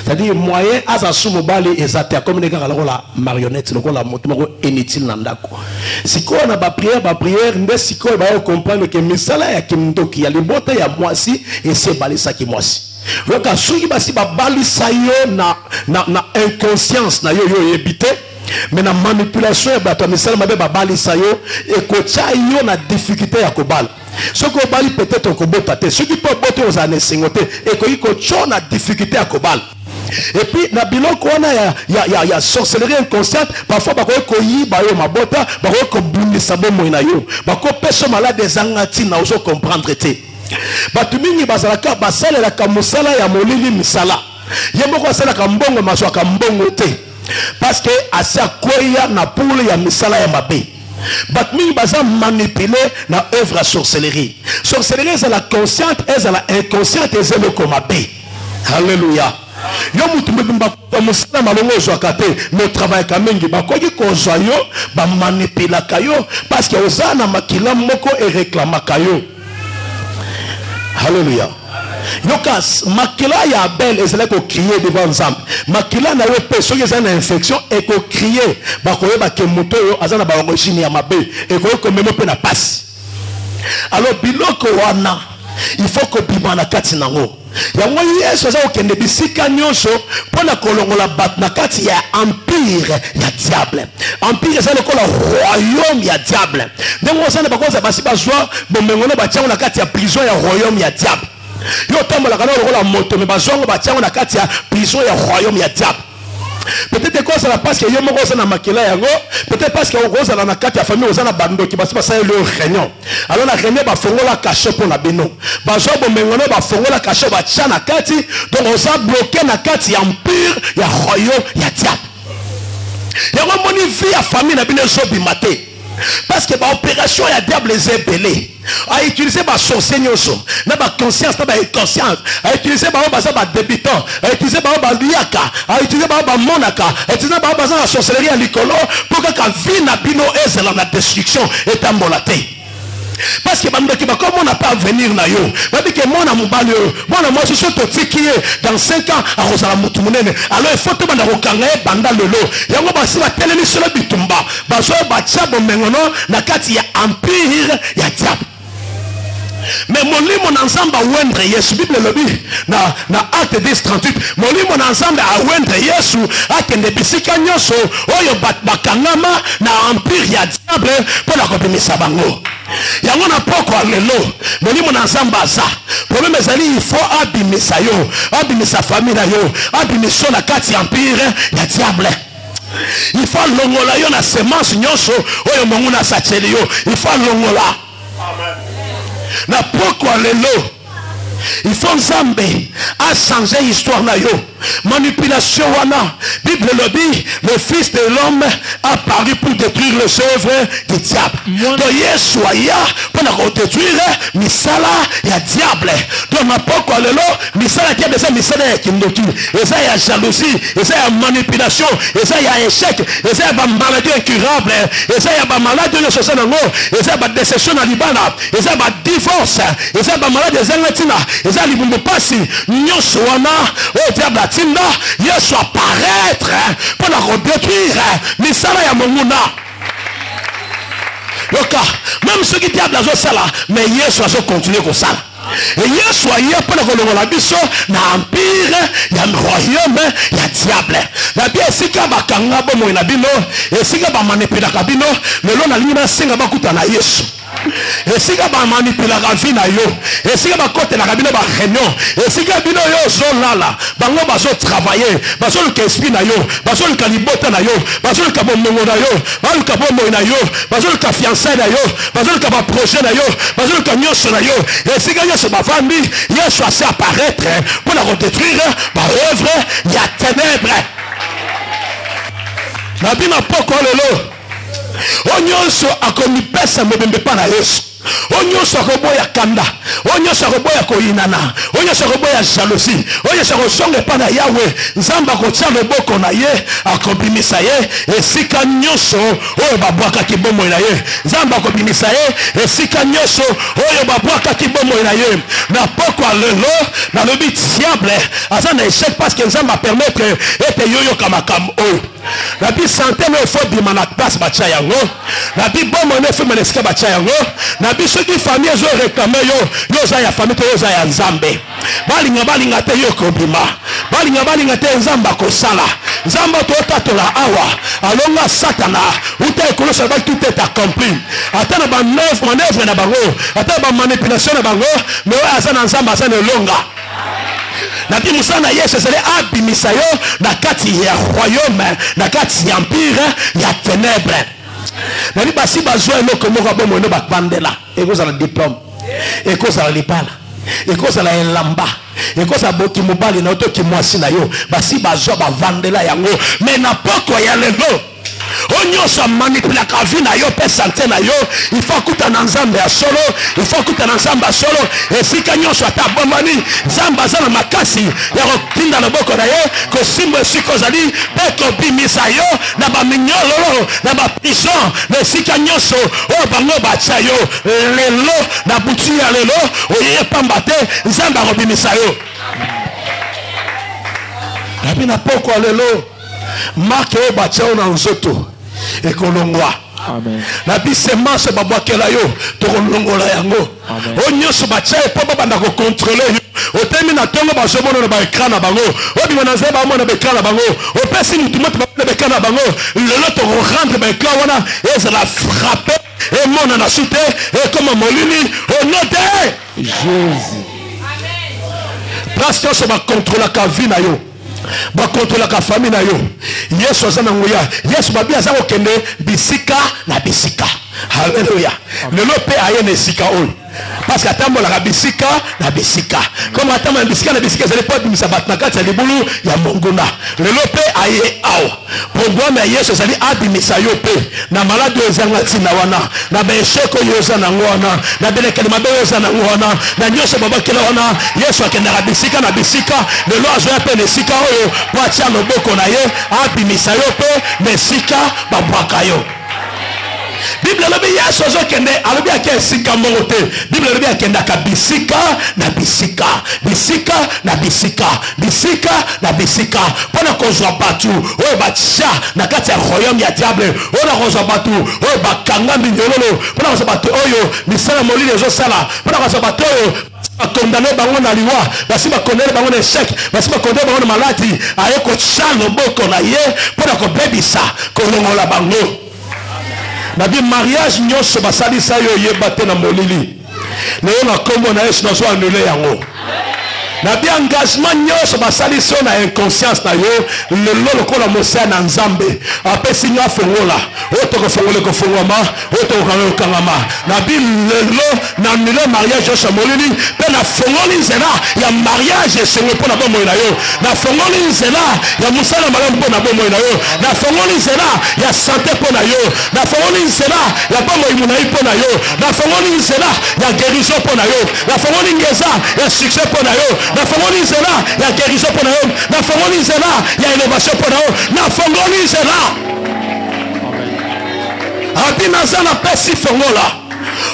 C'est-à-dire, moyen, azasu mobali ezate comme les gars la marionnette, le la moto inutile nandako. Si quoi on a ba prière, mais si quoi va comprendre que misala ya kimdoki ya libota ya mwasi et c'est balisa ki mwasi. Donc à ceux qui basi ba balisa yo na inconscience na yo yebite. Mais la manipulation ya bato misala mabe ba balisa yo et ko cha yo na difficulté ya kobala. Ce qu'on bali peut-être au kobotate, ceux qui peuvent botter aux années 50 et qu'on y a difficulté à kobal. Et puis, na biloko wana ya sorcellerie inconsciente, parfois bako koyi ba yo mabota, bako ko bundisa bo moina yo, bako peso malade des angati na ozo comprendre te. Batu mingi bazalaka basala la kamusala ya molili misala. Yemoko asala kambongo maswa kambongo te. Parce que asa koya na poule ya misala ya mabe. Batmi baza manipulé na œuvre à sorcellerie. Sorcellerie c'est la consciente et c'est la inconsciente et c'est le komabé. Alléluia. Yo mutumba musala malongo zwakate no travail kamengi bakoki kozwa yo ba manipula kayo parce que ozana makila moko et réclama kayo. Alléluia. Yokas makila ya Abel et c'est là qu'on crier devant Nzambe. Makila na yo pe so yeza na infection et qu'on crier ba koye ba kemoto yo azana ba origine ya mabe et ko memo pe na passe. Alors biloko wana il faut que bimana kati nango. Ya mwa Yesu za okende bisika nyonso pona kolongola bat na kati ya empire ya diable. Empire c'est le royaume ya diable. Ndenge osana ba koza basi bazwa bomengona ba tyango na kati ya prison ya royaume ya diable. Yo tambola kana lokola moto me bazongo batiango na kati ya prison ya royaume ya diable. Peut-être que ça parce que yo moko ça na makila yango, peut-être parce que on na kati ya famille ozana bando ki basi basa le réunion. Alors la réunion ba fongola cachet pour la beno. Bazo bomengono ba fongola cachet ba tia na kati, donc on s'est bloqué na kati ya empire ya royaume ya diable. Yango moni vie ya famille na bino zo bimate. Parce que l'opération ya diable est belé. A utiliser ma sorcier nyoso, na ba conscience, na ba inconscience, a utiliser ba baza ba débutant, a utiliser ba liaka, a utiliser ba monaka, a utiliser ba baza la sorcellerie à l'icolo pour que quand vie na bino est la destruction est embolaté. Parce que comme on n'a pas venir na yo, que moi na mobali moi na moi je suis totiki dans 5 ans à Rosala Mutumunene. Alors il faut te banda rokanga banda lelo. Yango basi ba telemi sur le bitumba. Baso ba tchabo mengono na kati ya empire ya diable. Mais mon limo ensemble à wendre Yesu Bible le dit na acte 10:38 mon limo ensemble à wendre Yesu akende bisika nyoso oyo bakangama na empire ya diable pour la kopimisa bango. Yango na poko lelo mon limo ensemble ça problème ezali il faut abimisa yo abimisa famille na yo abimisa na kati empire ya diable. Il faut longola yo na semence nyoso oyo monguna sacheli yo il faut longola. Amen. Na pourquoi lelo il faut Nzambe a changé l'histoire na yo manipulation wana Bible le dit le fils de l'homme a paru pour détruire les œuvres du diable. Donc Yesu aya pour détruire misala ya diable. Donc na pourquoi lelo misala ya diable c'est misala ya kindoki et ça ya jalousie et ça ya manipulation et ça ya échec et ça ya maladie incurable et ça ya maladie de social nango et ça ya déception na libana et ça ya divorce et ça ya maladie zengatina et ça libumbu pasi nyonso wana o diable atinda Yesu apparaître pour la redétruire misala ya monguna. Yoka même ceux qui diable azo sala mais Yesu azo continuer ko sala. Et Yesu aye pour la biso na empire ya royaume ya diable. Na bien sika bakanga bomo na bino et sika ba manipula kabino lelo na linga senga bakuta na Yesu. Et sika ba manipula ka vie na yo et sika ba kote na kabino ba réunion et sika bino yo zo lala bango bazo travailler bazo le esprit na yo bazo le kalibota na yo bazo le kabongo na yo bazo le kabongo na yo bazo le fiancé na yo bazo le kaba projet na yo bazo le kanyoso na yo et sika yo se ba famille Yesu a fait apparaître pour la détruire par œuvre ya ténèbres. Na bina poko lelo onyoso akomi pesa mobembe pa na Yesu. Onyoso akoboya kanda, onyoso akoboya koinana, onyoso akoboya jalousie, onyoso akosonga pa na Yahweh, nzamba kotia loboko na ye akobimisa ye esika nyonso oyo babwaka kibomo na ye, nzamba akobimisa ye esika nyonso oyo babwaka kibomo na ye. Na pokwa lelo na lobi diable aza na échec parce que nzamba permettre ete yoyo kamakam oyo la bi santé me faut bima na place bacha yango, la bi bomo ne faut meneska bacha yango, na bi ceux qui famille zo réclamer yo za ya famille yo za ya nzambe balinga te yo kobima balinga te nzamba ko sala nzamba to tatola awa alonga satana uta ekolosa ba tout est accompli atana ba manœuvre na bango atana ba manipulation na bango mais azana nzamba azana longa. Na bi musana Yesu sele abimisa yo na kati ya royaume na kati ya empire ya ténèbres. Na bi basi bazwa eloko moko bomo no bakbandela ekozala diplôme ekozala lipala ekozala elamba ekozala boki mobali na otoki mwasi na yo basi bazwa bavandela yango mais na poko ya lelo onyoso manipula ka vie na yo pe santé na yo il faut kuta na nzambe ya solo il faut kuta na nzamba solo esika nyonso ata bombani nzamba za na makasi ya kotinda na boko na ye ko simbo esiko zali pe ko bimisa yo na ba minyolo na ba prison na esika nyonso o bango bacha yo lelo na butu ya lelo oye pamba te nzamba ko bimisa yo na poko lelo marque o bachao na nzoto ekolongwa. Amen. Na bi semence babwakela yo to kolongola yango. Onyoso bachao po banda ko contrôler yo. Otemi na tongo bazomona na ba écran na bango. Obi na zeba mona ba écran na bango. Opesi mutu moto ba écran na bango. Lelo to rendre ba écran wana et la frapper et mona na sute et comme molini au nom de Jésus. Amen. Parce que ça va contrôler ka vie na yo. Ba contrôler ka famille na yo. Yesu azana nguya. Yesu babi azako kende bisika na bisika. Alléluia. Le lope aye na bisika on. Parce que atambola ka bisika na bisika. Comme atamba na bisika c'est pas du sabat na kati ya libulu ya mongona. Le lope aye aw. Programme ya Yesu zali abimisa yo pe. Na malade ozanga tina wana. Na besheko yoza na ngwana. Na belekele mabe yoza na ngwana. Na nyosho babakela wana. Yesu akenda ka bisika na bisika. Le lo azoya pe nesika oyo. Po atia loboko na ye abimisa yo pe mesika babwaka yo. Bible lobi Yesu azokende alobi ake sika mongote. Bible lobi akenda ka bisika na bisika. Bisika na bisika. Bisika na bisika. Pona kozwa batu oyo batisha na kati ya royaume ya diable. Oyo kozwa batu oyo bakanga minyololo. Pona kozwa batu oyo misala molili ezosala. Pona kozwa batu oyo condamné bango na liwa basi ba condamné bango na échec basi ba condamné bango na maladie aye ko chalo boko na ye pona ko bebisa ko longola bango. Na bi mariage nyonso basalisa yo yeba te na molili leo na kombo na Yesu nazo annulé yango. Na bi engagement nyonso basalisa na inconscience na yo lelo lokola mosa na nzambe apesi nga fongola otoko fongola ko fongoma otoko kangama. Na bi lelo na annulé mariage yo molili pe na fongoli nzela ya mariage sengo pona bomo na yo na fongoli nzela ya musala malamu pona bomo na yo na fongoli nzela ya santé pona yo na fongoli nzela ya bomo imuna pona yo na fongoli nzela ya guérison pona yo na fongoli ngeza ya succès pona yo na fongoli nzela ya guérison pona yo na fongoli nzela ya innovation pona yo na fongoli nzela abina zana pesi fongola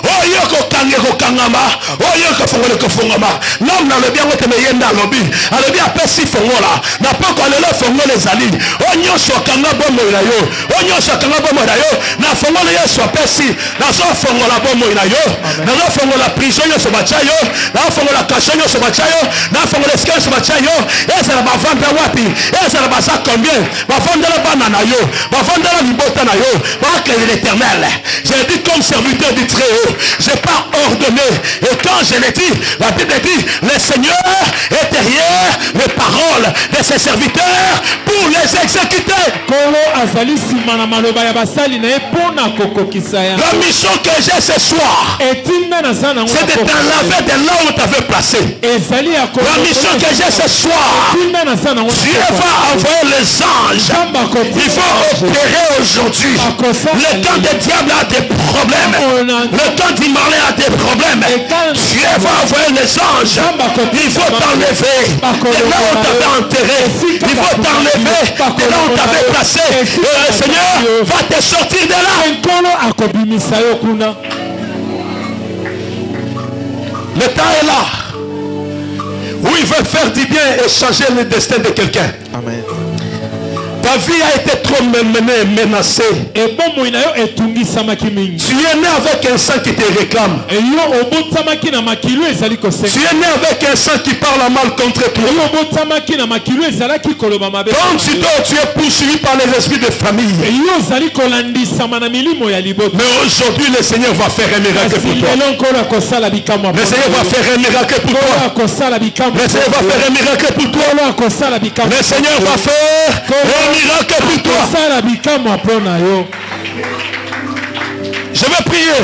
oyo kokange kokangama oyo kofongole kofongama nom na lobi yango teme yenda lobi alobi apesi fongola na poko lelo fongola ezali onyoso kanga bomo na yo onyoso kanga bomo na yo na fongola yesu apesi na so fongola bomo na yo na so fongola prison yo so bachayo na fongola kasho yo so bachayo na fongola escale so bachayo esa na bavanda wapi esa na basa combien bavanda la bana na yo bavanda la libota na yo ba que l'Éternel j'ai dit comme serviteur du Très-Haut j'ai pas ordonné et quand je l'ai dit la Bible dit le Seigneur est derrière les paroles de ses serviteurs pour les exécuter. La mission que j'ai ce soir c'est de t'enlever de là où tu avais placé. La mission que j'ai ce soir Dieu va envoyer les anges. Il faut opérer aujourd'hui. Le temps du diable a des problèmes. Le temps du malin a des problèmes. Dieu va envoyer les anges. Il faut t'enlever de là où tu avais enterré. Il faut t'enlever de là où tu avais placé. Le Seigneur va te sortir de là. Le temps est là où il veut faire du bien et changer le destin de quelqu'un. Amen. Ta vie a été trop menacée. Tu es né avec un sang qui te réclame. Tu es né avec un sang qui parle mal contre toi. Quand tu es poursuivi par les esprits de famille. Mais aujourd'hui le Seigneur va faire un miracle pour toi. Le Seigneur va faire un miracle pour toi. Le Seigneur va faire un miracle pour toi. Le Seigneur va faire miracle pour toi. Je vais prier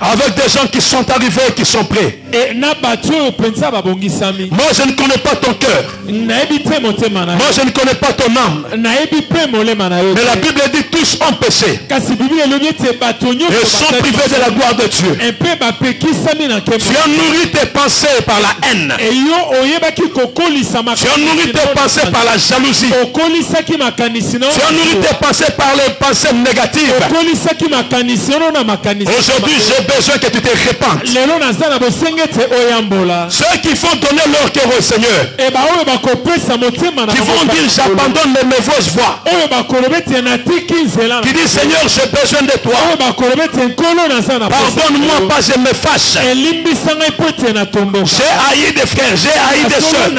avec des gens qui sont arrivés et qui sont prêts. Moi je ne connais pas ton cœur. Moi je ne connais pas ton âme. Mais la Bible dit tous ont péché et sont privés de la gloire de Dieu. Tu as nourri tes pensées par la haine. Tu as nourri tes pensées par la jalousie. Tu as nourri tes pensées par les pensées négatives. Aujourd'hui, j'ai besoin que tu te répandes. Ceux qui font donner leur cœur au Seigneur, qui vont dire j'abandonne les mauvaises voies, qui disent Seigneur j'ai besoin de toi, pardonne-moi pas, je me fâche, j'ai haï des frères, j'ai haï des soeurs.